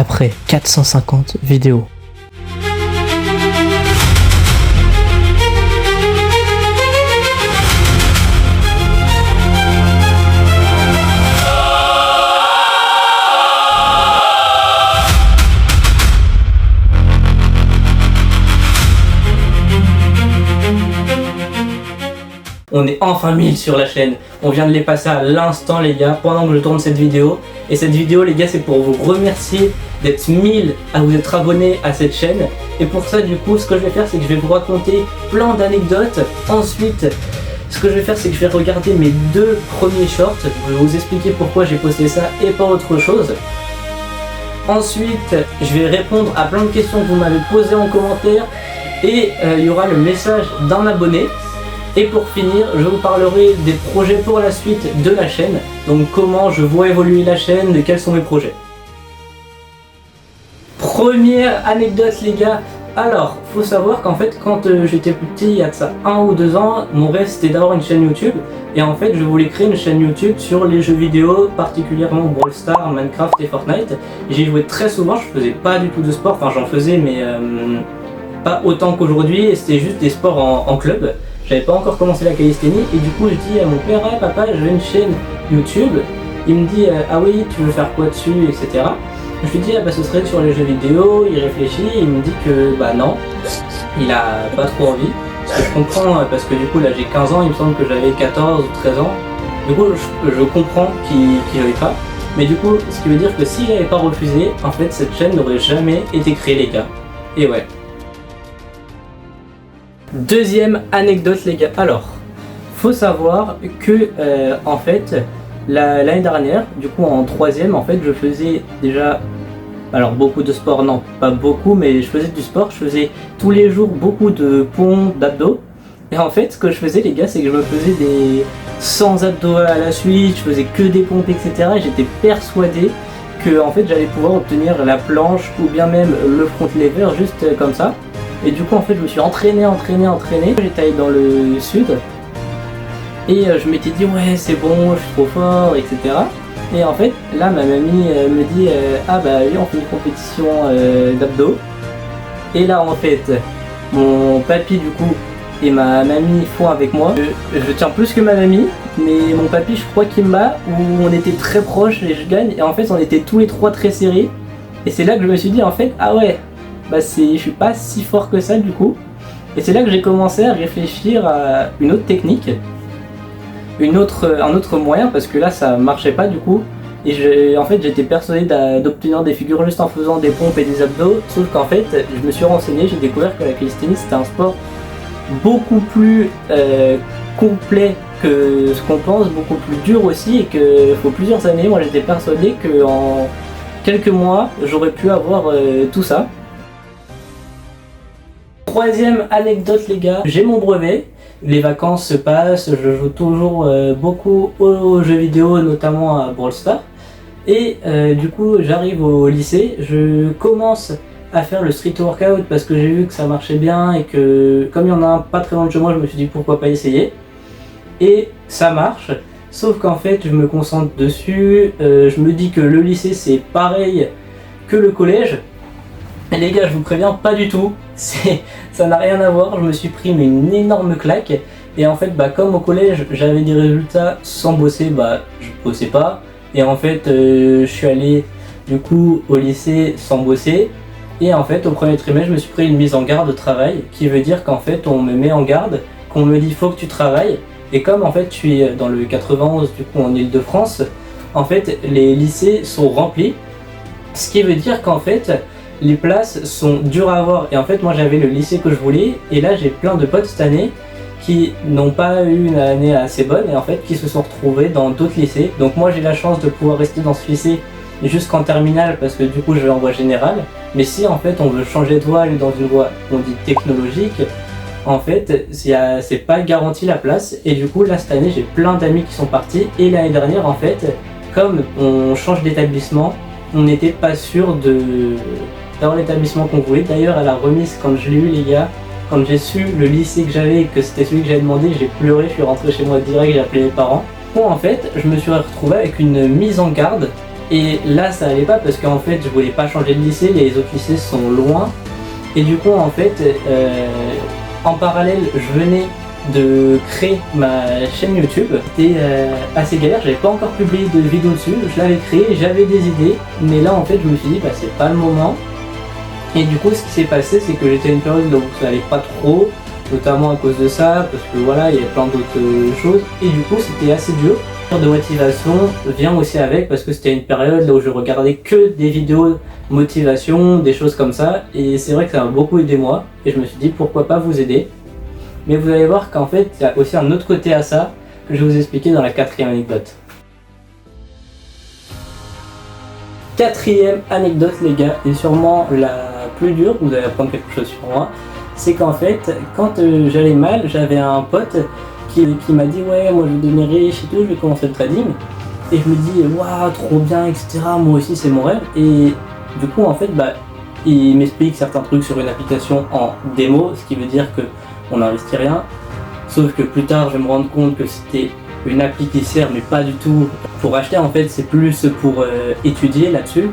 après 450 vidéos. On est enfin 1000 sur la chaîne, on vient de les passer à l'instant les gars, pendant que je tourne cette vidéo. Et cette vidéo les gars c'est pour vous remercier d'être 1000 à vous être abonnés à cette chaîne. Et pour ça du coup ce que je vais faire c'est que je vais vous raconter plein d'anecdotes. Ensuite ce que je vais faire c'est que je vais regarder mes 2 premiers shorts, je vais vous expliquer pourquoi j'ai posté ça et pas autre chose. Ensuite je vais répondre à plein de questions que vous m'avez posées en commentaire. Et il y aura le message d'un abonné. Et pour finir, je vous parlerai des projets pour la suite de la chaîne. Donc comment je vois évoluer la chaîne, et quels sont mes projets. Première anecdote les gars. Alors, faut savoir qu'en fait quand j'étais plus petit, il y a de ça 1 ou 2 ans, mon rêve c'était d'avoir une chaîne YouTube. Et en fait je voulais créer une chaîne YouTube sur les jeux vidéo, particulièrement Brawl Stars, Minecraft et Fortnite. J'y jouais très souvent, je faisais pas du tout de sport, enfin j'en faisais mais pas autant qu'aujourd'hui. Et c'était juste des sports en club. J'avais pas encore commencé la calisthénie et du coup je dis à mon père ah, papa je veux une chaîne YouTube. Il me dit ah oui tu veux faire quoi dessus etc. Je lui dis ah bah ce serait sur les jeux vidéo. Il réfléchit et il me dit que bah non, il a pas trop envie. Ce que je comprends parce que du coup là j'ai 15 ans, il me semble que j'avais 14 ou 13 ans. Du coup je comprends qu'il veuille pas. Mais du coup ce qui veut dire que s'il avait pas refusé, en fait cette chaîne n'aurait jamais été créée les gars. Et ouais. Deuxième anecdote les gars, alors faut savoir que en fait l'année dernière, du coup en 3ème en fait je faisais déjà, alors beaucoup de sport, non pas beaucoup mais je faisais du sport, je faisais tous les jours beaucoup de pompes, d'abdos. Et en fait ce que je faisais les gars c'est que je me faisais des 100 abdos à la suite, je faisais que des pompes etc. Et j'étais persuadé que en fait j'allais pouvoir obtenir la planche ou bien même le front lever juste comme ça. Et du coup en fait je me suis entraîné. J'étais allé dans le sud et je m'étais dit ouais c'est bon, je suis trop fort etc. Et en fait là ma mamie me dit ah bah oui on fait une compétition d'abdos. Et là en fait mon papy du coup et ma mamie font avec moi. Je tiens plus que ma mamie, mais mon papy je crois qu'il me bat, où on était très proches et je gagne. Et en fait on était tous les 3 très serrés. Et c'est là que je me suis dit en fait ah ouais bah je suis pas si fort que ça du coup. Et c'est là que j'ai commencé à réfléchir à une autre technique, un autre moyen, parce que là ça marchait pas du coup. Et en fait j'étais persuadé d'obtenir des figures juste en faisant des pompes et des abdos. Sauf qu'en fait je me suis renseigné, j'ai découvert que la calisthénie c'était un sport beaucoup plus complet que ce qu'on pense, beaucoup plus dur aussi, et qu'il faut plusieurs années. Moi j'étais persuadé qu'en quelques mois j'aurais pu avoir tout ça. 3ème anecdote les gars, j'ai mon brevet, les vacances se passent, je joue toujours beaucoup aux jeux vidéo, notamment à Brawl Stars. Et du coup j'arrive au lycée, je commence à faire le street workout parce que j'ai vu que ça marchait bien et que comme il y en a un pas très loin de chez moi, je me suis dit pourquoi pas essayer. Et ça marche, sauf qu'en fait je me concentre dessus, je me dis que le lycée c'est pareil que le collège. Et les gars je vous préviens pas du tout, ça n'a rien à voir, je me suis pris mais une énorme claque. Et en fait bah comme au collège j'avais des résultats sans bosser, bah je bossais pas. Et en fait je suis allé du coup au lycée sans bosser. Et en fait au premier trimestre je me suis pris une mise en garde au travail, qui veut dire qu'en fait on me met en garde, qu'on me dit faut que tu travailles. Et comme en fait je suis dans le 91 du coup en Île-de-France, en fait les lycées sont remplis. Ce qui veut dire qu'en fait les places sont dures à avoir. Et en fait moi j'avais le lycée que je voulais. Et là j'ai plein de potes cette année qui n'ont pas eu une année assez bonne et en fait qui se sont retrouvés dans d'autres lycées. Donc moi j'ai la chance de pouvoir rester dans ce lycée jusqu'en terminale parce que du coup je vais en voie générale. Mais si en fait on veut changer de voie, aller dans une voie on dit technologique, en fait c'est pas garanti la place. Et du coup là cette année j'ai plein d'amis qui sont partis. Et l'année dernière en fait comme on change d'établissement, on n'était pas sûr d'avoir l'établissement qu'on voulait. D'ailleurs à la remise quand je l'ai eu les gars, quand j'ai su le lycée que j'avais et que c'était celui que j'avais demandé, j'ai pleuré, je suis rentré chez moi direct, j'ai appelé mes parents. Bon en fait je me suis retrouvé avec une mise en garde Et là ça allait pas parce qu'en fait je voulais pas changer de lycée, les autres lycées sont loin. Et du coup en fait en parallèle je venais de créer ma chaîne YouTube. C'était assez galère, j'avais pas encore publié de vidéo dessus, je l'avais créé, j'avais des idées, mais là en fait je me suis dit bah c'est pas le moment. Et du coup ce qui s'est passé c'est que j'étais à une période où ça allait pas trop, notamment à cause de ça, parce que voilà il y a plein d'autres choses, et du coup c'était assez dur. De motivation vient aussi avec parce que c'était une période là où je regardais que des vidéos motivation, des choses comme ça, et c'est vrai que ça m'a beaucoup aidé moi, et je me suis dit pourquoi pas vous aider. Mais vous allez voir qu'en fait il y a aussi un autre côté à ça que je vais vous expliquer dans la quatrième anecdote. Quatrième anecdote les gars, et sûrement la plus dure, vous allez apprendre quelque chose sur moi, c'est qu'en fait quand j'allais mal, j'avais un pote qui m'a dit ouais moi je vais devenir riche et tout, je vais commencer le trading, et je me dis waouh trop bien etc, moi aussi c'est mon rêve. Et du coup en fait bah il m'explique certains trucs sur une application en démo, ce qui veut dire que on n'investit rien, sauf que plus tard je vais me rendre compte que c'était une appli qui sert mais pas du tout pour acheter, en fait c'est plus pour étudier là-dessus.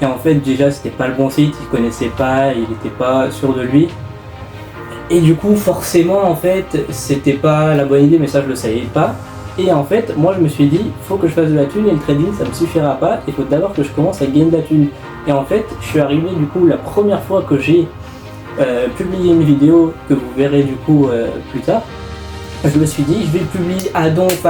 Et en fait déjà c'était pas le bon site, il connaissait pas, il était pas sûr de lui. Et du coup forcément en fait c'était pas la bonne idée, mais ça je le savais pas. Et en fait moi je me suis dit faut que je fasse de la thune, et le trading ça me suffira pas, il faut d'abord que je commence à gagner de la thune. Et en fait je suis arrivé du coup la première fois que j'ai publié une vidéo que vous verrez du coup plus tard, je me suis dit je vais publier à donf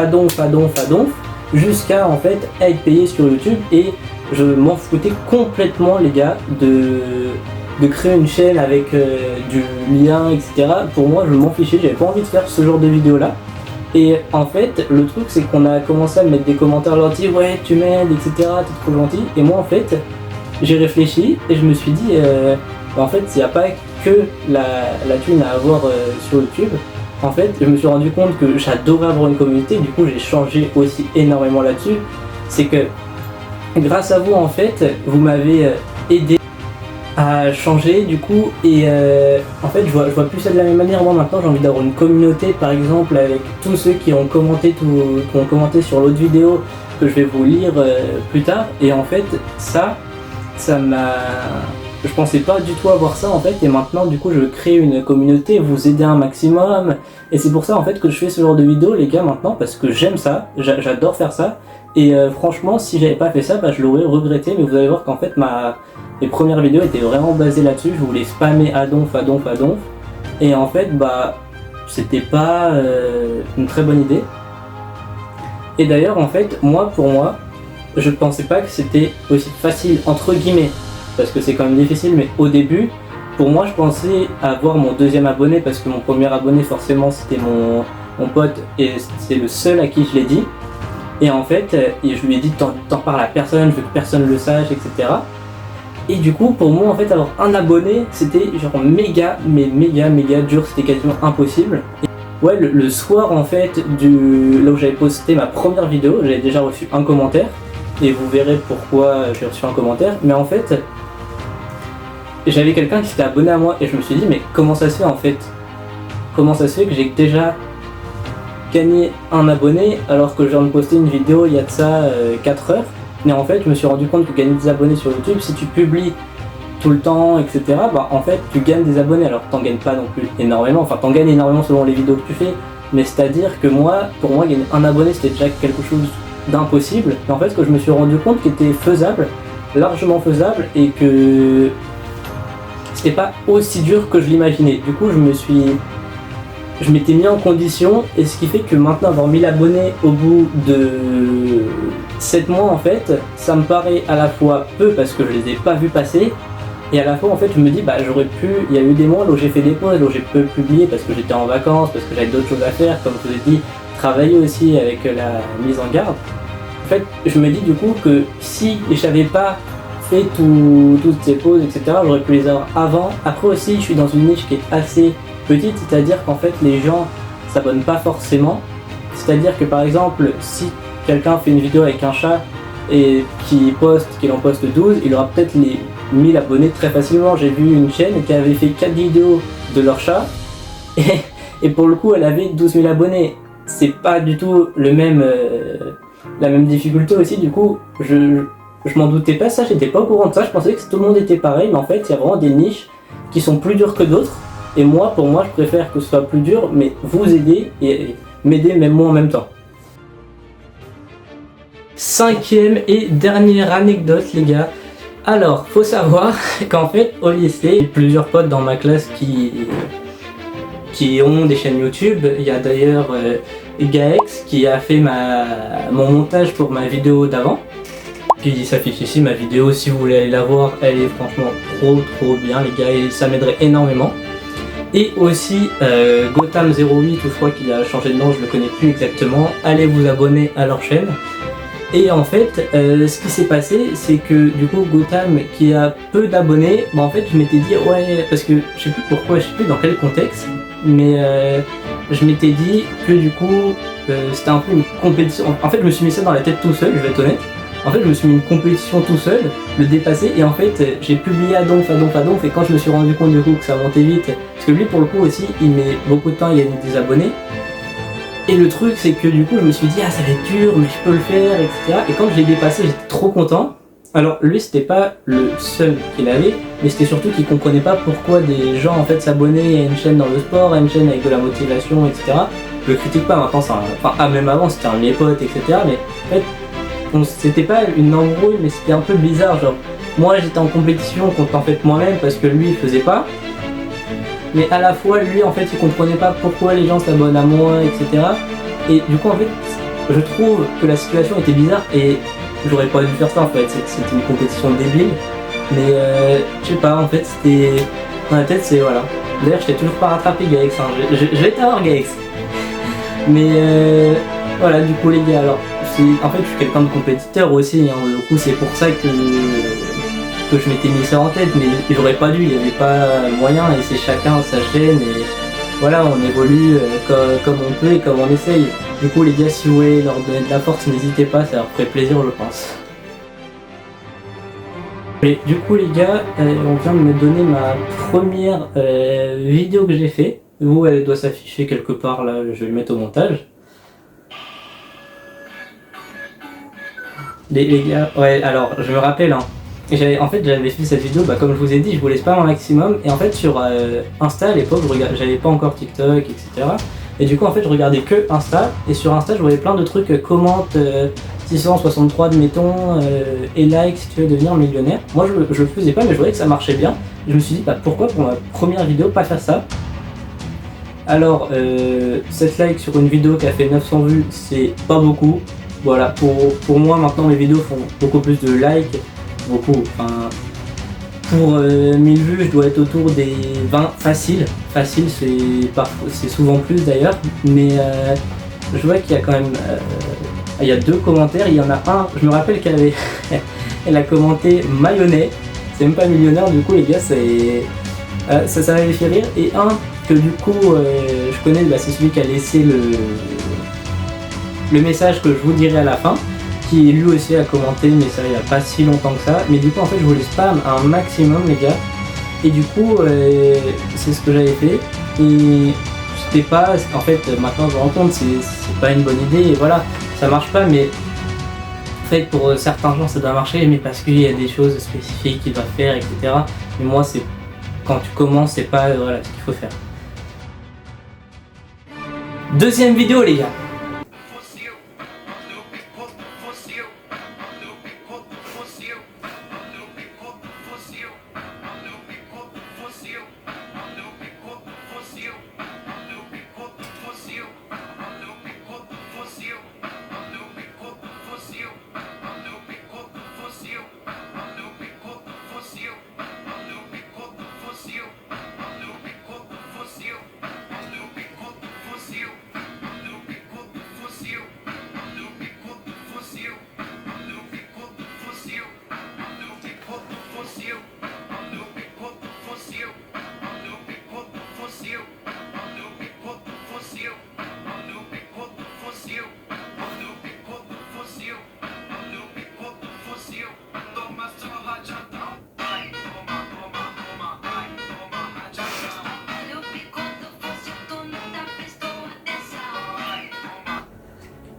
jusqu'à en fait être payé sur YouTube. Et je m'en foutais complètement les gars de créer une chaîne avec du lien etc. Pour moi je m'en fichais, j'avais pas envie de faire ce genre de vidéo là. Et en fait le truc c'est qu'on a commencé à me mettre des commentaires gentils, ouais tu m'aides etc, t'es trop gentil. Et moi en fait j'ai réfléchi et je me suis dit en fait il n'y a pas que la thune à avoir sur YouTube. En fait je me suis rendu compte que j'adorais avoir une communauté, du coup j'ai changé aussi énormément là-dessus. C'est que grâce à vous en fait vous m'avez aidé à changer du coup, et en fait je vois plus ça de la même manière. Moi maintenant j'ai envie d'avoir une communauté par exemple avec tous ceux qui ont commenté sur l'autre vidéo que je vais vous lire plus tard. Et en fait ça m'a... Je pensais pas du tout avoir ça en fait, et maintenant du coup je veux créer une communauté, vous aider un maximum. Et c'est pour ça en fait que je fais ce genre de vidéo les gars maintenant, parce que j'aime ça, j'adore faire ça. Et franchement si j'avais pas fait ça bah je l'aurais regretté. Mais vous allez voir qu'en fait mes premières vidéos étaient vraiment basées là-dessus, je voulais spammer à donf. Et en fait bah c'était pas une très bonne idée. Et d'ailleurs en fait pour moi je pensais pas que c'était aussi facile entre guillemets, parce que c'est quand même difficile, mais au début pour moi je pensais avoir mon deuxième abonné, parce que mon premier abonné forcément c'était mon pote, et c'est le seul à qui je l'ai dit. Et en fait je lui ai dit t'en parles à personne, je veux que personne le sache etc. Et du coup pour moi en fait avoir un abonné c'était genre méga dur, c'était quasiment impossible. Et ouais le soir en fait là où j'avais posté ma première vidéo, j'avais déjà reçu un commentaire, et vous verrez pourquoi j'ai reçu un commentaire. Mais en fait j'avais quelqu'un qui s'était abonné à moi, et je me suis dit mais comment ça se fait en fait, comment ça se fait que j'ai déjà gagné un abonné alors que je viens de poster une vidéo il y a de ça 4 heures. Mais en fait je me suis rendu compte que gagner des abonnés sur YouTube, si tu publies tout le temps etc, bah en fait tu gagnes des abonnés. Alors t'en gagnes pas non plus énormément, enfin t'en gagnes énormément selon les vidéos que tu fais, mais c'est à dire que pour moi gagner un abonné c'était déjà quelque chose d'impossible. Et en fait ce que je me suis rendu compte qui était faisable, largement faisable, et que c'était pas aussi dur que je l'imaginais. Du coup je m'étais mis en condition, et ce qui fait que maintenant avoir 1000 abonnés au bout de 7 mois en fait, ça me paraît à la fois peu parce que je les ai pas vus passer, et à la fois en fait je me dis bah j'aurais pu, il y a eu des mois où j'ai fait des pauses, où j'ai peu publié parce que j'étais en vacances, parce que j'avais d'autres choses à faire, comme je vous ai dit, travailler aussi avec la mise en garde. En fait je me dis du coup que si j'avais pas fait toutes ces pauses etc, j'aurais pu les avoir avant. Après aussi je suis dans une niche qui est assez petite, c'est-à-dire qu'en fait les gens s'abonnent pas forcément. C'est-à-dire que par exemple si quelqu'un fait une vidéo avec un chat et qu'il en poste 12, il aura peut-être les 1000 abonnés très facilement. J'ai vu une chaîne qui avait fait 4 vidéos de leur chat et pour le coup elle avait 12 000 abonnés. C'est pas du tout la même difficulté aussi. Du coup je m'en doutais pas, ça, j'étais pas au courant de ça, je pensais que tout le monde était pareil, mais en fait, il y a vraiment des niches qui sont plus dures que d'autres. Et moi, pour moi, je préfère que ce soit plus dur, mais vous aider et m'aider même moi en même temps. Cinquième et dernière anecdote, les gars. Alors, faut savoir qu'en fait, au lycée, j'ai plusieurs potes dans ma classe qui ont des chaînes YouTube. Il y a d'ailleurs Gaex qui a fait mon montage pour ma vidéo d'avant. Qui s'affiche ici, ma vidéo, si vous voulez aller la voir, elle est franchement trop bien, les gars, et ça m'aiderait énormément. Et aussi Gotham08, je crois qu'il a changé de nom, je le connais plus exactement. Allez vous abonner à leur chaîne. Et en fait, ce qui s'est passé, c'est que du coup, Gotham, qui a peu d'abonnés, bah en fait, je m'étais dit, ouais, parce que je sais plus pourquoi, je sais plus dans quel contexte, mais je m'étais dit que du coup, c'était un peu une compétition. En fait, je me suis mis ça dans la tête tout seul, je vais être honnête. En fait, je me suis mis une compétition tout seul, le dépasser, et en fait, j'ai publié à donf, et quand je me suis rendu compte du coup que ça montait vite, parce que lui, pour le coup aussi, il met beaucoup de temps à gagner des abonnés. Et le truc, c'est que du coup, je me suis dit, ah, ça va être dur, mais je peux le faire, etc. Et quand je l'ai dépassé, j'étais trop content. Alors, lui, c'était pas le seul qu'il avait, mais c'était surtout qu'il comprenait pas pourquoi des gens, en fait, s'abonnaient à une chaîne dans le sport, à une chaîne avec de la motivation, etc. Je le critique pas, maintenant, même avant, c'était un de mes potes, etc. Mais, en fait, c'était pas une embrouille, mais c'était un peu bizarre, genre, moi, j'étais en compétition contre, en fait, moi-même, parce que lui, il faisait pas. Mais à la fois, lui, en fait, il comprenait pas pourquoi les gens s'abonnent à moi, etc. Et du coup, en fait, je trouve que la situation était bizarre et j'aurais pas dû faire ça, en fait. C'était une compétition débile. Mais je sais pas, en fait, c'était... Dans la tête, c'est... Voilà. D'ailleurs, je t'ai toujours pas rattrapé, Gaex. Hein. Je vais t'avoir, Gaex. Mais voilà, du coup, les gars, alors... En fait, je suis quelqu'un de compétiteur aussi. Hein. Du coup, c'est pour ça que je m'étais mis ça en tête, mais j'aurais pas dû, il n'y avait pas moyen, et c'est chacun sa chaîne, et voilà, on évolue comme on peut et comme on essaye. Du coup, les gars, si vous voulez leur donner de la force, n'hésitez pas, ça leur ferait plaisir, je pense. Et du coup, les gars, on vient de me donner ma première vidéo que j'ai fait. Vous, elle doit s'afficher quelque part, là, je vais le mettre au montage. Les gars, ouais, alors, je me rappelle, hein. En fait, j'avais fait cette vidéo, comme je vous ai dit, je voulais spam un maximum. Et en fait, sur Insta à l'époque, j'avais pas encore TikTok, etc. Et du coup, en fait, je regardais que Insta. Et sur Insta, je voyais plein de trucs, commente 663, admettons, et like si tu veux devenir millionnaire. Moi, je le faisais pas, mais je voyais que ça marchait bien. Et je me suis dit, pourquoi pour ma première vidéo, pas faire ça? Alors, 7 likes sur une vidéo qui a fait 900 vues, c'est pas beaucoup. Voilà, pour moi, maintenant, mes vidéos font beaucoup plus de likes. Beaucoup, enfin, pour 1000 vues, je dois être autour des 20 facile, c'est souvent plus d'ailleurs, mais je vois qu'il y a quand même, il y a 2 commentaires, il y en a un, je me rappelle qu'elle avait, elle a commenté mayonnaise, c'est même pas millionnaire, du coup les gars, ça m'avait fait rire, et un que du coup je connais, c'est celui qui a laissé le message que je vous dirai à la fin, qui lui aussi a commenté, mais ça il n'y a pas si longtemps que ça. Mais du coup, en fait, je voulais spam un maximum, les gars. Et du coup, c'est ce que j'avais fait. Et c'était pas... En fait, maintenant, je me rends compte, c'est pas une bonne idée. Et voilà, ça marche pas, mais... En fait, pour certains gens, ça doit marcher, mais parce qu'il y a des choses spécifiques qu'ils doivent faire, etc. Mais moi, c'est... Quand tu commences, c'est pas voilà, ce qu'il faut faire. Deuxième vidéo, les gars.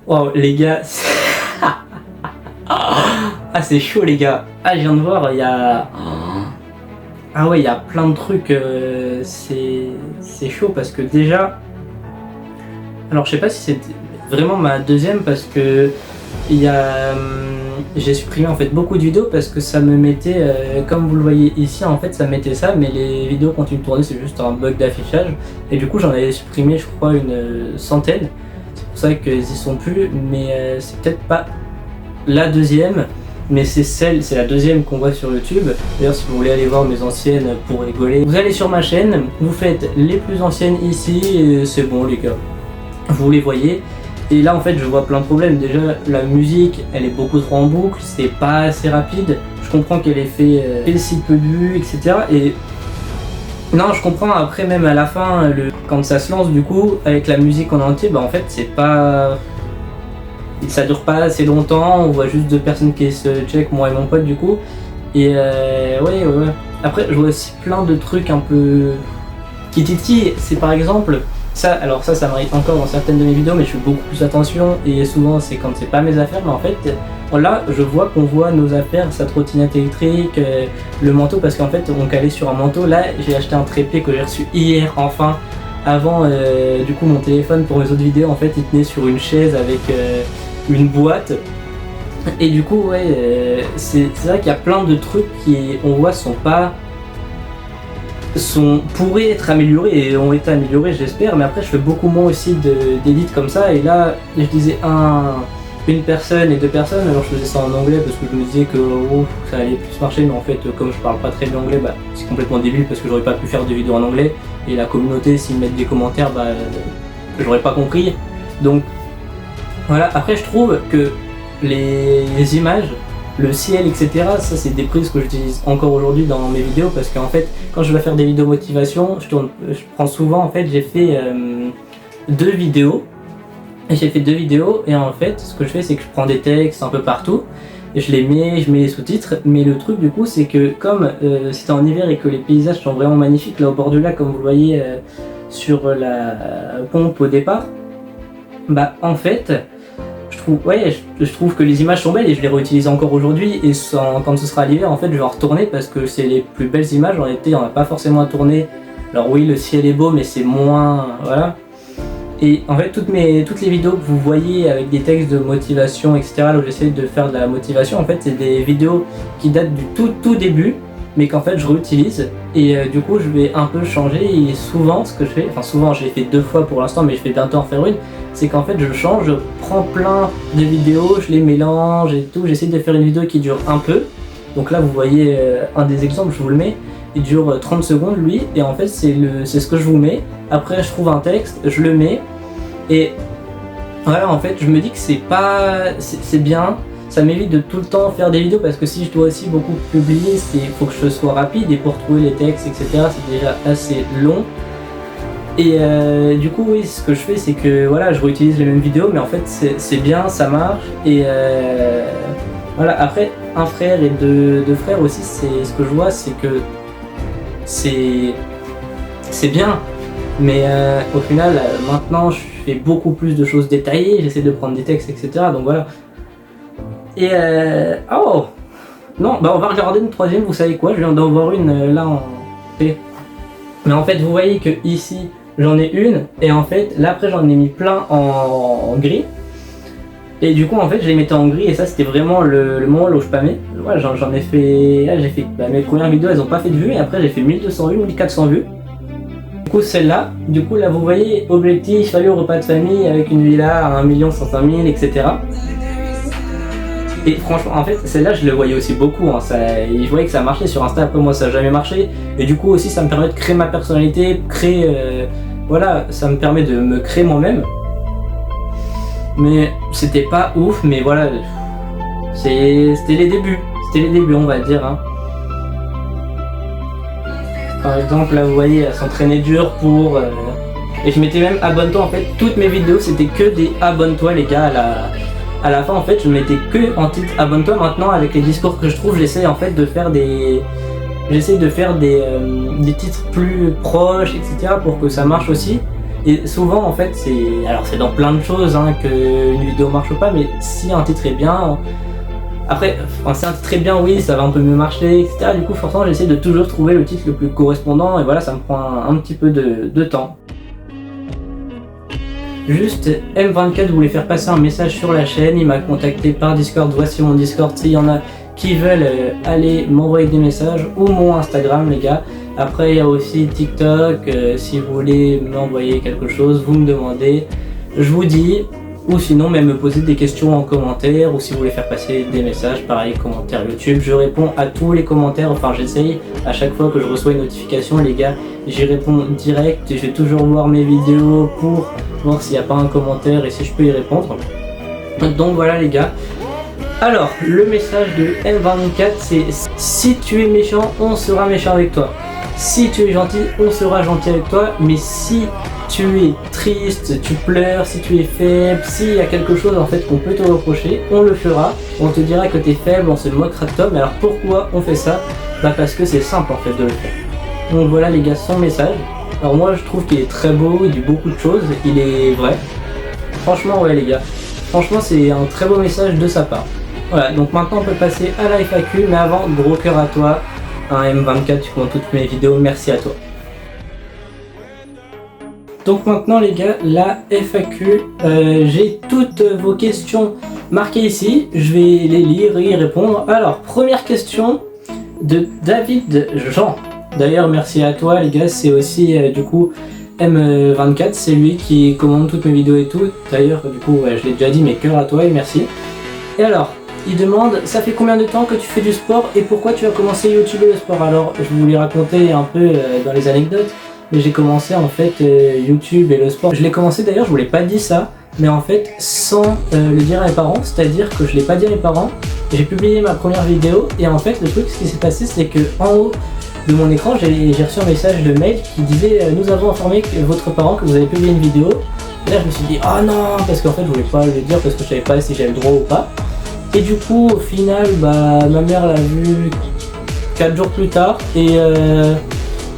Wow, les gars, ah, Ah c'est chaud les gars. Ah je viens de voir, il y a... Ah ouais, il y a plein de trucs, c'est chaud parce que déjà... Alors je sais pas si c'est vraiment ma deuxième parce que il y a... J'ai supprimé en fait beaucoup de vidéos parce que ça me mettait, comme vous le voyez ici en fait ça mettait ça, mais les vidéos continuent de tourner, c'est juste un bug d'affichage. Et du coup j'en avais supprimé je crois une centaine. C'est pour ça qu'ils y sont plus, mais c'est peut-être pas la deuxième. Mais c'est la deuxième qu'on voit sur YouTube. D'ailleurs si vous voulez aller voir mes anciennes pour rigoler, vous allez sur ma chaîne, vous faites les plus anciennes ici et c'est bon les gars. Vous les voyez. Et là en fait je vois plein de problèmes. Déjà la musique elle est beaucoup trop en boucle, c'est pas assez rapide. Je comprends qu'elle ait fait si peu de vues, etc. Et non je comprends après même à la fin, quand ça se lance du coup, avec la musique en entier, bah en fait c'est pas... Ça dure pas assez longtemps, on voit juste deux personnes qui se check, moi et mon pote du coup. Et ouais. Après je vois aussi plein de trucs un peu... Kititi, c'est par exemple... Ça m'arrive encore dans certaines de mes vidéos, mais je fais beaucoup plus attention et souvent c'est quand c'est pas mes affaires. Mais en fait, là je vois qu'on voit nos affaires, sa trottinette électrique, le manteau, parce qu'en fait on calait sur un manteau. Là j'ai acheté un trépied que j'ai reçu hier enfin. Avant du coup mon téléphone pour mes autres vidéos en fait il tenait sur une chaise avec une boîte. Et du coup ouais c'est vrai qu'il y a plein de trucs qui on voit pourraient être améliorés et ont été améliorés j'espère, mais après je fais beaucoup moins aussi d'édits comme ça. Et là je disais une personne et deux personnes, alors je faisais ça en anglais parce que je me disais que ça allait plus marcher, mais en fait comme je parle pas très bien anglais, bah, c'est complètement débile parce que j'aurais pas pu faire de vidéos en anglais et la communauté s'ils mettent des commentaires bah j'aurais pas compris. Donc voilà, après je trouve que les images, le ciel, etc. Ça c'est des prises que j'utilise encore aujourd'hui dans mes vidéos parce qu'en fait quand je vais faire des vidéos motivation, je prends souvent, en fait j'ai fait deux vidéos et en fait ce que je fais c'est que je prends des textes un peu partout et je mets les sous-titres. Mais le truc du coup c'est que comme c'était en hiver et que les paysages sont vraiment magnifiques là au bord du lac comme vous le voyez sur la pompe au départ, bah en fait je trouve que les images sont belles et je les réutilise encore aujourd'hui. Et quand ce sera l'hiver, en fait, je vais en retourner parce que c'est les plus belles images. En été, on n'a pas forcément à tourner. Alors oui, le ciel est beau, mais c'est moins... Voilà. Et en fait, toutes les vidéos que vous voyez avec des textes de motivation, etc., là où j'essaie de faire de la motivation, en fait, c'est des vidéos qui datent du tout début, mais qu'en fait, je réutilise. Et du coup, je vais un peu changer. Et souvent, ce que je fais, enfin souvent, je l'ai fait 2 fois pour l'instant, mais je vais bientôt en faire une, c'est qu'en fait, je change, je prends plein de vidéos, je les mélange et tout. J'essaie de faire une vidéo qui dure un peu. Donc là, vous voyez un des exemples, je vous le mets. Il dure 30 secondes, lui. Et en fait, c'est ce que je vous mets. Après, je trouve un texte, je le mets. Et voilà, en fait, je me dis que c'est bien. Ça m'évite de tout le temps faire des vidéos parce que si je dois aussi beaucoup publier, il faut que je sois rapide et pour trouver les textes, etc., c'est déjà assez long. Et du coup, oui, ce que je fais, c'est que voilà, je réutilise les mêmes vidéos, mais en fait, c'est bien, ça marche. Et voilà, après, un frère et deux frères aussi, c'est ce que je vois, c'est que c'est bien. Mais au final, maintenant, je fais beaucoup plus de choses détaillées, j'essaie de prendre des textes, etc. Donc voilà. Et oh non, bah on va regarder une troisième, vous savez quoi, je viens d'en voir une là en P. Mais en fait vous voyez que ici j'en ai une et en fait là après j'en ai mis plein en gris. Et du coup en fait je les mettais en gris et ça c'était vraiment le moment où je pâmais. Ouais, j'en ai fait, là j'ai fait mes premières vidéos elles ont pas fait de vues et après j'ai fait 1200 vues, 1400 vues. Du coup celle-là, là vous voyez objectif, aller au repas de famille avec une villa à 1 500 000 etc. Et franchement, en fait, celle-là, je le voyais aussi beaucoup. Hein, je voyais que ça marchait sur Insta. Après, moi, ça n'a jamais marché. Et du coup, aussi, ça me permet de créer ma personnalité, voilà, ça me permet de me créer moi-même. Mais c'était pas ouf, mais voilà, c'était les débuts. C'était les débuts, on va dire. Hein. Par exemple, là, vous voyez, elle s'entraînait dur pour... Et je mettais même abonne-toi. En fait, toutes mes vidéos, c'était que des abonne-toi, les gars, à la fin en fait je mettais que en titre abonne-toi. Maintenant avec les discours que je trouve j'essaie en fait de faire des titres plus proches etc pour que ça marche aussi. Et souvent en fait c'est dans plein de choses hein, qu'une vidéo marche ou pas, mais si un titre est bien Après, c'est très bien, oui, ça va un peu mieux marcher, etc. Du coup, forcément, j'essaie de toujours trouver le titre le plus correspondant, et voilà, ça me prend un petit peu de temps. Juste, M24 voulait faire passer un message sur la chaîne, il m'a contacté par Discord, voici mon Discord, s'il y en a qui veulent aller m'envoyer des messages, ou mon Instagram les gars. Après il y a aussi TikTok, si vous voulez m'envoyer quelque chose, vous me demandez, je vous dis, ou sinon même me poser des questions en commentaire, ou si vous voulez faire passer des messages, pareil, commentaires YouTube, je réponds à tous les commentaires, enfin j'essaye à chaque fois que je reçois une notification les gars, j'y réponds direct, je vais toujours voir mes vidéos pour voir s'il n'y a pas un commentaire et si je peux y répondre. Donc voilà les gars. Alors, le message de M24 c'est: si tu es méchant, on sera méchant avec toi. Si tu es gentil, on sera gentil avec toi. Mais si tu es triste, tu pleures, si tu es faible, s'il y a quelque chose en fait qu'on peut te reprocher, on le fera. On te dira que tu es faible, on se moquera de toi. Mais alors pourquoi on fait ça? Bah parce que c'est simple en fait de le faire. Donc voilà les gars, son message. Alors moi je trouve qu'il est très beau, il dit beaucoup de choses, il est vrai. Franchement ouais les gars, franchement c'est un très beau message de sa part. Voilà, donc maintenant on peut passer à la FAQ, mais avant, gros cœur à toi. M24, tu commentes toutes mes vidéos, merci à toi. Donc maintenant les gars, la FAQ, j'ai toutes vos questions marquées ici, je vais les lire et y répondre. Alors, première question de David Jean. D'ailleurs, merci à toi les gars, c'est aussi du coup M24, c'est lui qui commande toutes mes vidéos et tout. D'ailleurs, du coup, je l'ai déjà dit, mais cœur à toi et merci. Et alors, il demande, ça fait combien de temps que tu fais du sport et pourquoi tu as commencé YouTube et le sport? Alors, je vous l'ai raconté un peu dans les anecdotes, mais j'ai commencé en fait YouTube et le sport. Je l'ai commencé d'ailleurs, je vous l'ai pas dit ça, mais en fait sans le dire à mes parents, c'est-à-dire que je l'ai pas dit à mes parents. J'ai publié ma première vidéo et en fait le truc, ce qui s'est passé, c'est que en haut de mon écran, j'ai reçu un message de mail qui disait nous avons informé votre parent que vous avez publié une vidéo. Et là je me suis dit ah non, parce qu'en fait je voulais pas le dire parce que je savais pas si j'avais le droit ou pas. Et du coup au final bah ma mère l'a vu 4 jours plus tard et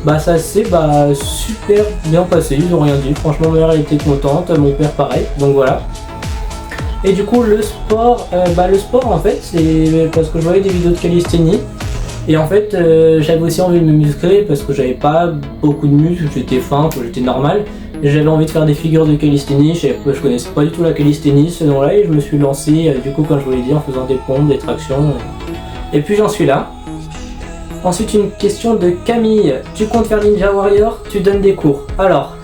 bah ça s'est super bien passé, ils ont rien dit. Franchement ma mère elle était contente, mon père pareil, donc voilà. Et du coup le sport en fait c'est parce que je voyais des vidéos de calisthénie. Et en fait j'avais aussi envie de me muscler parce que j'avais pas beaucoup de muscles, j'étais fin, j'étais normal. J'avais envie de faire des figures de calisthénie, je connaissais pas du tout la calisthénie ce nom-là et je me suis lancé du coup comme je vous l'ai dit en faisant des pompes, des tractions. Et puis j'en suis là. Ensuite une question de Camille, tu comptes faire Ninja Warrior, tu donnes des cours. Alors,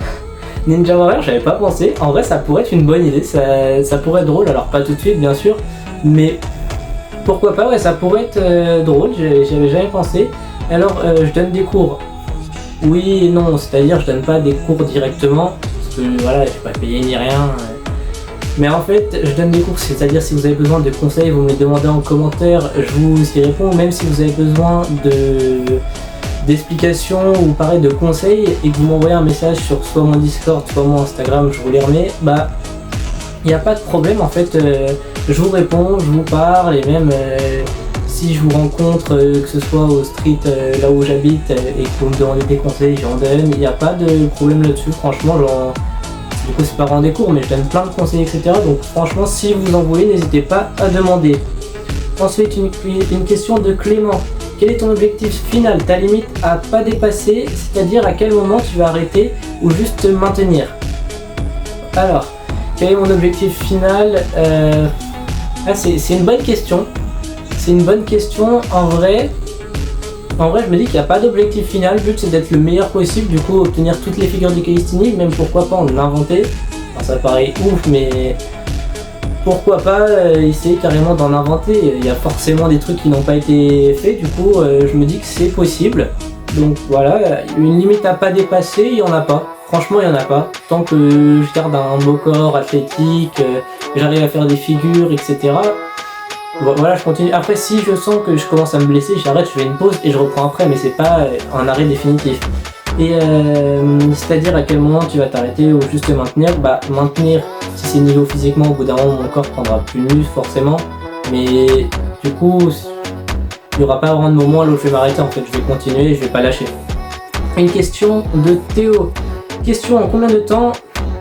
Ninja Warrior j'avais pas pensé, en vrai ça pourrait être une bonne idée, ça pourrait être drôle, alors pas tout de suite bien sûr, mais pourquoi pas, ouais ça pourrait être drôle, j'y avais jamais pensé. Alors je donne des cours. Oui et non, c'est-à-dire je donne pas des cours directement, parce que voilà, je suis pas payé ni rien. Mais en fait, je donne des cours, c'est-à-dire si vous avez besoin de conseils, vous me les demandez en commentaire, je vous y réponds, même si vous avez besoin d'explications ou pareil de conseils, et que vous m'envoyez un message sur soit mon Discord, soit mon Instagram, je vous les remets, bah il n'y a pas de problème en fait, je vous réponds, je vous parle, et même si je vous rencontre, que ce soit au street là où j'habite et que vous me demandez des conseils, j'en donne, il n'y a pas de problème là-dessus, franchement, genre, du coup c'est pas vraiment des cours mais je donne plein de conseils etc. Donc franchement si vous en voulez, n'hésitez pas à demander. Ensuite une question de Clément. Quel est ton objectif final, ta limite à pas dépasser, c'est-à-dire à quel moment tu vas arrêter ou juste te maintenir? Alors, quel est mon objectif final? C'est une bonne question. C'est une bonne question. En vrai, je me dis qu'il n'y a pas d'objectif final. Le but c'est d'être le meilleur possible. Du coup, obtenir toutes les figures de calisthénie, même pourquoi pas en inventer. Enfin, ça paraît ouf, mais pourquoi pas essayer carrément d'en inventer. Il y a forcément des trucs qui n'ont pas été faits. Du coup, je me dis que c'est possible. Donc voilà, une limite à pas dépasser, il n'y en a pas. Franchement, il n'y en a pas. Tant que je garde un beau corps athlétique, j'arrive à faire des figures, etc. Voilà, je continue. Après, si je sens que je commence à me blesser, j'arrête, je fais une pause et je reprends après, mais c'est pas un arrêt définitif. Et c'est-à-dire à quel moment tu vas t'arrêter ou juste te maintenir? Bah, maintenir, si c'est niveau physiquement, au bout d'un moment, mon corps prendra plus de muscle forcément. Mais du coup, il n'y aura pas vraiment de moment là où je vais m'arrêter en fait. Je vais continuer et je vais pas lâcher. Une question de Théo. Question, en combien de temps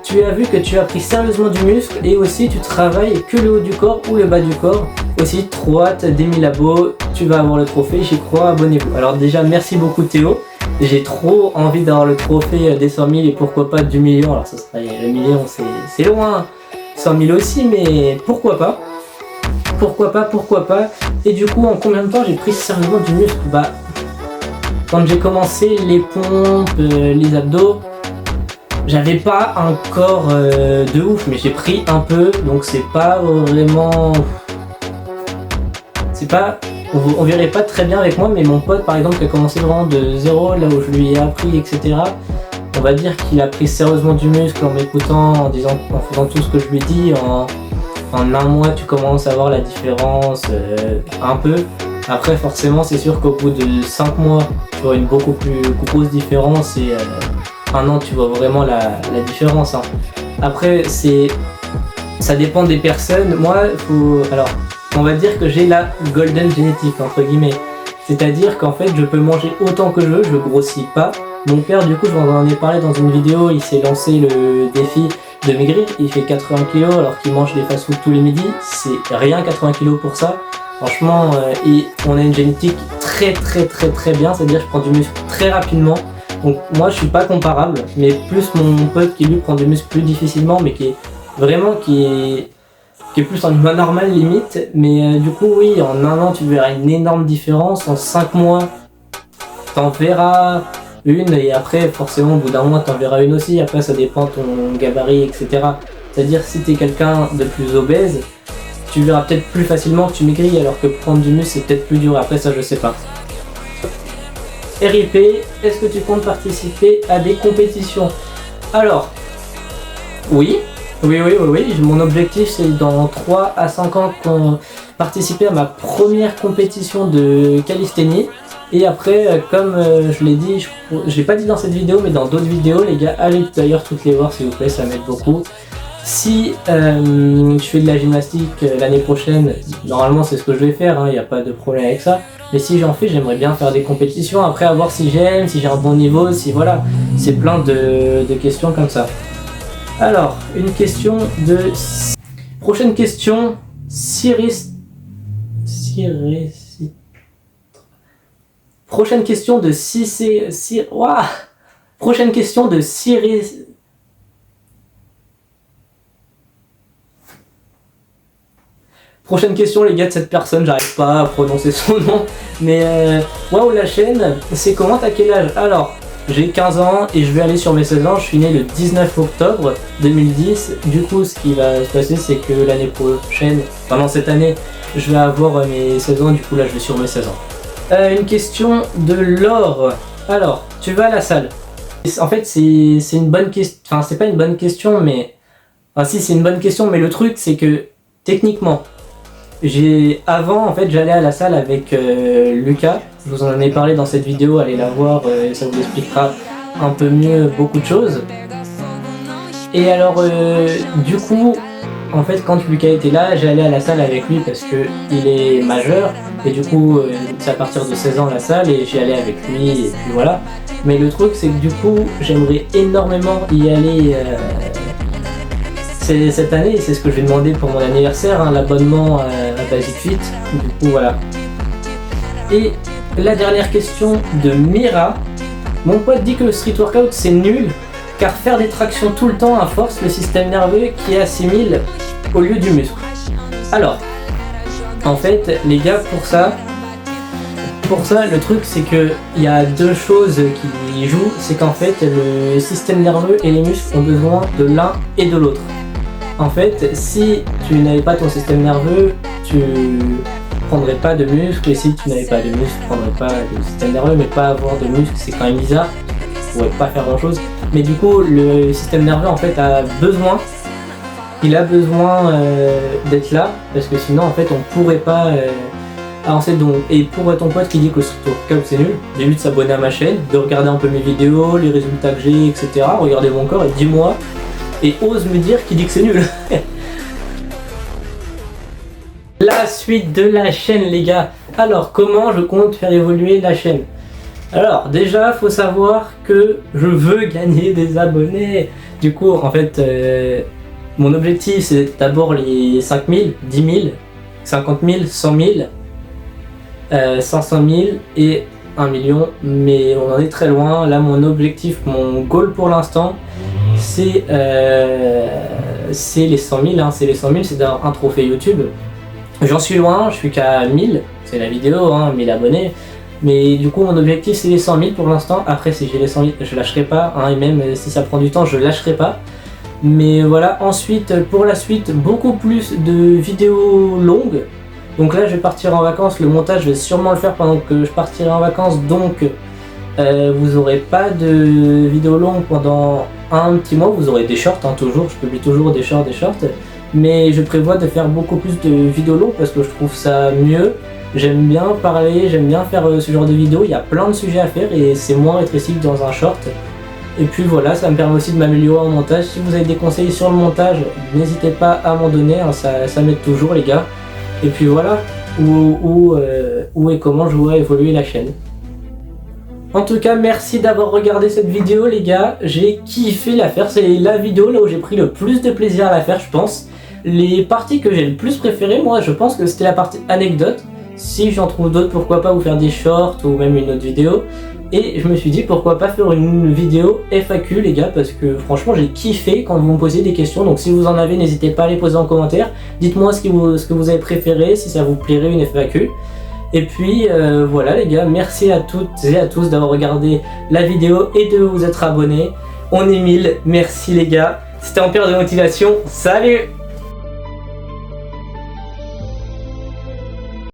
tu as vu que tu as pris sérieusement du muscle et aussi tu travailles que le haut du corps ou le bas du corps? aussi trop hâte des 1000 abos, tu vas avoir le trophée, j'y crois, abonnez-vous. Alors déjà merci beaucoup Théo, j'ai trop envie d'avoir le trophée des 100 000 et pourquoi pas du million. Alors ça serait le million, c'est loin, 100 000 aussi, mais pourquoi pas. Pourquoi pas. Et du coup, en combien de temps j'ai pris sérieusement du muscle? Bah, quand j'ai commencé les pompes, les abdos, j'avais pas un corps de ouf, mais j'ai pris un peu, donc c'est pas vraiment... C'est pas... On verrait pas très bien avec moi, mais mon pote par exemple qui a commencé vraiment de zéro, là où je lui ai appris, etc. On va dire qu'il a pris sérieusement du muscle en m'écoutant, en faisant tout ce que je lui dis. En un mois, tu commences à voir la différence un peu. Après, forcément, c'est sûr qu'au bout de 5 mois, tu vois une beaucoup plus grosse différence et un an, tu vois vraiment la différence. Hein. Après, ça dépend des personnes. Moi, alors, on va dire que j'ai la golden génétique, entre guillemets. C'est-à-dire qu'en fait, je peux manger autant que je veux, je grossis pas. Mon père, du coup, je vous en ai parlé dans une vidéo, il s'est lancé le défi de maigrir. Il fait 80 kg alors qu'il mange des fast-food tous les midis. C'est rien 80 kg pour ça. Franchement, et on a une génétique très bien, c'est-à-dire que je prends du muscle très rapidement. Donc moi, je suis pas comparable, mais plus mon pote qui lui prend du muscle plus difficilement, mais qui est plus en humain normal limite. Mais du coup, oui, en un an, tu verras une énorme différence. En 5 mois, t'en verras une, et après forcément au bout d'un mois t'en verras une aussi. Après ça dépend de ton gabarit, etc. C'est-à-dire si t'es quelqu'un de plus obèse, tu verras peut-être plus facilement que tu maigris, alors que prendre du muscle c'est peut-être plus dur. Après ça je sais pas. RIP, est-ce que tu comptes participer à des compétitions? Alors oui, mon objectif c'est dans 3 à 5 ans participer à ma première compétition de calisthénie. Et après, comme je l'ai dit, je l'ai pas dit dans cette vidéo, mais dans d'autres vidéos, les gars, allez d'ailleurs toutes les voir s'il vous plaît, ça m'aide beaucoup. Si je fais de la gymnastique l'année prochaine, normalement c'est ce que je vais faire, il n'y a pas de problème avec ça. Mais si j'en fais, j'aimerais bien faire des compétitions, après à voir si j'aime, si j'ai un bon niveau, si voilà, c'est plein de questions comme ça. Alors, une question de... Prochaine question, Prochaine question de Prochaine question de Prochaine question les gars de cette personne, j'arrive pas à prononcer son nom. Mais waouh la chaîne, c'est comment, t'as quel âge? Alors, j'ai 15 ans et je vais aller sur mes 16 ans, je suis né le 19 octobre 2010. Du coup ce qui va se passer c'est que l'année prochaine, pendant cette année, je vais avoir mes 16 ans, du coup là je vais sur mes 16 ans. Une question de Laure. Alors, tu vas à la salle. En fait, c'est une bonne question. Enfin, c'est pas une bonne question, mais... Enfin, si, c'est une bonne question, mais le truc, c'est que, techniquement, avant, en fait, j'allais à la salle avec Lucas. Je vous en ai parlé dans cette vidéo, allez la voir, ça vous expliquera un peu mieux beaucoup de choses. Et alors, du coup... En fait, quand Lucas était là, j'allais à la salle avec lui parce que il est majeur et du coup, c'est à partir de 16 ans la salle et j'y allais avec lui et puis voilà. Mais le truc, c'est que du coup, j'aimerais énormément y aller cette année et c'est ce que je vais demander pour mon anniversaire, l'abonnement à Basic Fit. Du coup, voilà. Et la dernière question de Mira. Mon pote dit que le street workout c'est nul. Car faire des tractions tout le temps à force le système nerveux qui assimile au lieu du muscle. Alors, en fait, les gars, pour ça, le truc c'est que il y a deux choses qui jouent, c'est qu'en fait, le système nerveux et les muscles ont besoin de l'un et de l'autre. En fait, si tu n'avais pas ton système nerveux, tu prendrais pas de muscles, et si tu n'avais pas de muscles, tu prendrais pas de système nerveux, mais pas avoir de muscles, c'est quand même bizarre. Tu pourrais pas faire grand chose. Mais du coup, le système nerveux en fait il a besoin d'être là, parce que sinon en fait on pourrait pas avancer. Donc, et pour ton pote qui dit que street workout c'est nul, j'ai vu de s'abonner à ma chaîne, de regarder un peu mes vidéos, les résultats que j'ai, etc. Regarder mon corps et dis-moi, et ose me dire qu'il dit que c'est nul. La suite de la chaîne les gars. Alors comment je compte faire évoluer la chaîne? Alors déjà faut savoir que je veux gagner des abonnés. Du coup en fait mon objectif c'est d'abord les 5000, 10 000. 50 000, 100 000, 500 000 et 1 million, mais on en est très loin. Là, mon objectif, mon goal pour l'instant, c'est les 100 000, hein. C'est les 100 000, c'est un trophée YouTube. J'en suis loin, je suis qu'à 1000, c'est la vidéo, hein, 1000 abonnés. Mais du coup, mon objectif, c'est les 100 000 pour l'instant. Après, si j'ai les 100 000, je lâcherai pas, hein, et même si ça prend du temps, je lâcherai pas. Mais voilà, ensuite, pour la suite, beaucoup plus de vidéos longues. Donc là, je vais partir en vacances, le montage, je vais sûrement le faire pendant que je partirai en vacances. Donc, vous aurez pas de vidéos longues pendant un petit mois. Vous aurez des shorts, hein, toujours, je publie toujours des shorts. Mais je prévois de faire beaucoup plus de vidéos longues parce que je trouve ça mieux. J'aime bien parler, j'aime bien faire ce genre de vidéos. Il y a plein de sujets à faire et c'est moins rétréci que dans un short. Et puis voilà, ça me permet aussi de m'améliorer en montage. Si vous avez des conseils sur le montage, n'hésitez pas à m'en donner, hein, ça m'aide toujours les gars. Et puis voilà, où et comment je vois évoluer la chaîne. En tout cas, merci d'avoir regardé cette vidéo les gars, j'ai kiffé la faire. C'est la vidéo là où j'ai pris le plus de plaisir à la faire, je pense. Les parties que j'ai le plus préférées, moi je pense que c'était la partie anecdote. Si j'en trouve d'autres, pourquoi pas vous faire des shorts ou même une autre vidéo. Et je me suis dit pourquoi pas faire une vidéo FAQ les gars, parce que franchement j'ai kiffé quand vous me posiez des questions. Donc si vous en avez, n'hésitez pas à les poser en commentaire. Dites-moi ce que vous avez préféré, si ça vous plairait une FAQ. Et puis voilà les gars, merci à toutes et à tous d'avoir regardé la vidéo et de vous être abonnés. On est 1000, merci les gars. C'était Ampère de motivation, salut!